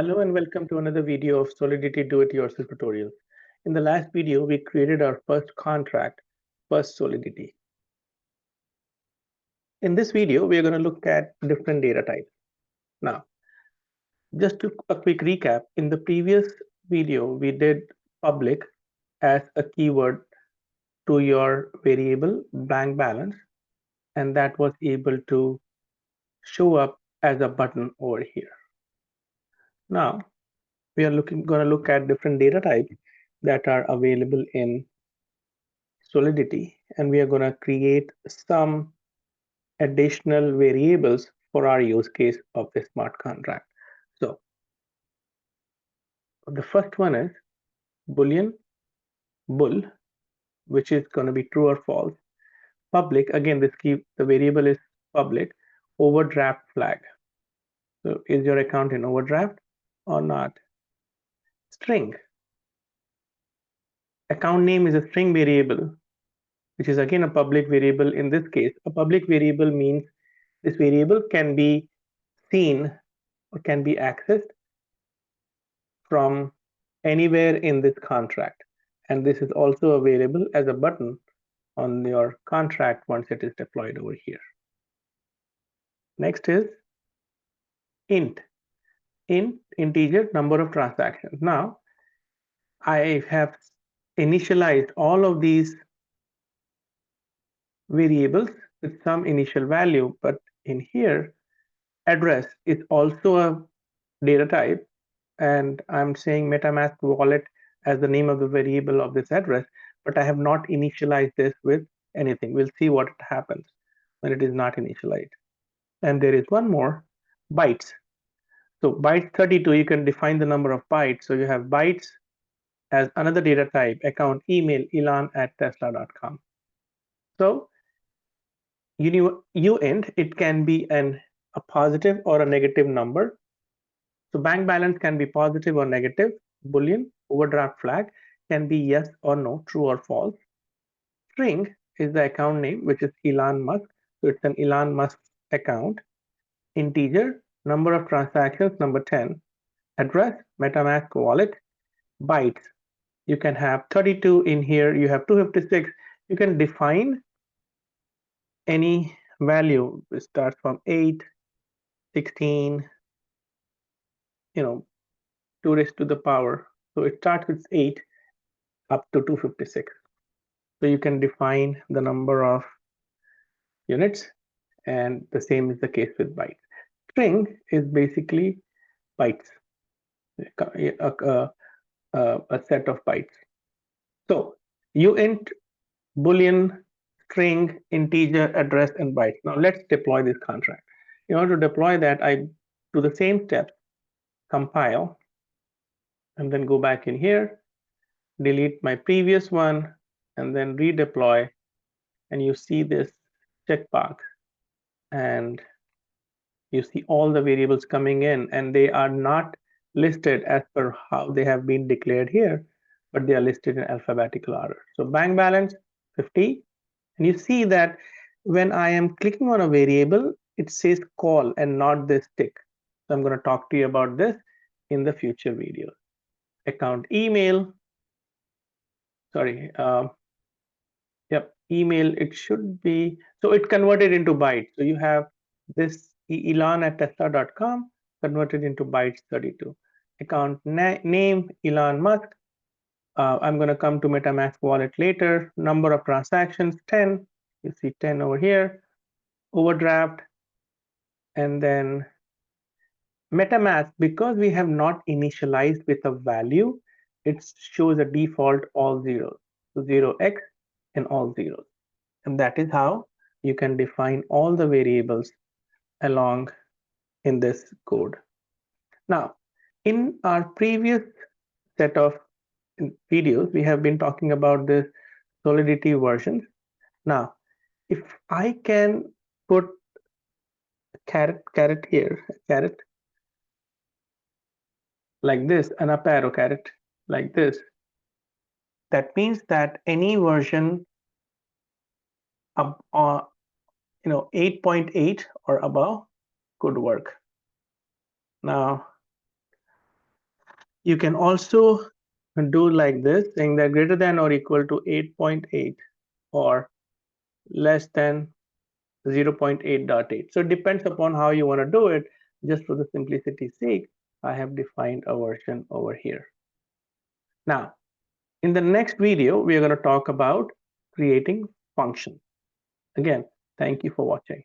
Hello and welcome to another video of Solidity Do-It-Yourself tutorial. In the last video, we created our first contract, first Solidity. In this video, we are going to look at different data types. Now, just a quick recap, in the previous video, we did public as a keyword to your variable blank balance, and that was able to show up as a button over here. Now, we are going to look at different data types that are available in Solidity, and we are going to create some additional variables for our use case of the smart contract. So the first one is Boolean bool, which is going to be true or false. Public, again, the variable is public. Overdraft flag. So is your account in overdraft or not? String. Account name is a string variable, which is again a public variable. In this case, a public variable means this variable can be seen or can be accessed from anywhere in this contract. And this is also available as a button on your contract once it is deployed over here. Next is int. Int, integer, number of transactions. Now, I have initialized all of these variables with some initial value, but in here, address is also a data type, and I'm saying MetaMask wallet as the name of the variable of this address, but I have not initialized this with anything. We'll see what happens when it is not initialized. And there is one more, bytes. So bytes 32, you can define the number of bytes. So you have bytes as another data type, account email, elon@tesla.com. So uint, it can be a positive or a negative number. So bank balance can be positive or negative. Boolean, overdraft flag can be yes or no, true or false. String is the account name, which is Elon Musk. So it's an Elon Musk account. Integer, number of transactions, number 10. Address, MetaMask wallet. Bytes, you can have 32 in here. You have 256. You can define any value. It starts from 8, 16, 2 raised to the power. So it starts with 8 up to 256. So you can define the number of units, and the same is the case with bytes. String is basically bytes, a set of bytes. So uint, Boolean, string, integer, address, and bytes. Now let's deploy this contract. In order to deploy that, I do the same steps, compile, and then go back in here, delete my previous one, and then redeploy. And you see this checkbox, and you see all the variables coming in, and they are not listed as per how they have been declared here, but they are listed in alphabetical order. So bank balance 50, and you see that when I am clicking on a variable, it says call and not this tick. So I'm going to talk to you about this in the future videos. Account email, sorry, yep, email, it should be, so it converted into bytes. So you have this elon@tesla.com converted into bytes 32. Account name, Elon Musk. I'm going to come to MetaMask wallet later. Number of transactions, 10. You see 10 over here. Overdraft. And then MetaMask, because we have not initialized with a value, it shows a default all zeros. So 0x and all zeros. And that is how you can define all the variables along in this code. Now, in our previous set of videos, we have been talking about this Solidity versions. Now, if I can put a caret here, a caret like this, and up arrow caret like this, that means that any version of 8.8 or above could work. Now, You can also do like this, saying that greater than or equal to 8.8 or less than 0.8.8. So it depends upon how you want to do it. Just for the simplicity's sake, I have defined a version over here. Now, in the next video, we are going to talk about creating functions. Again, thank you for watching.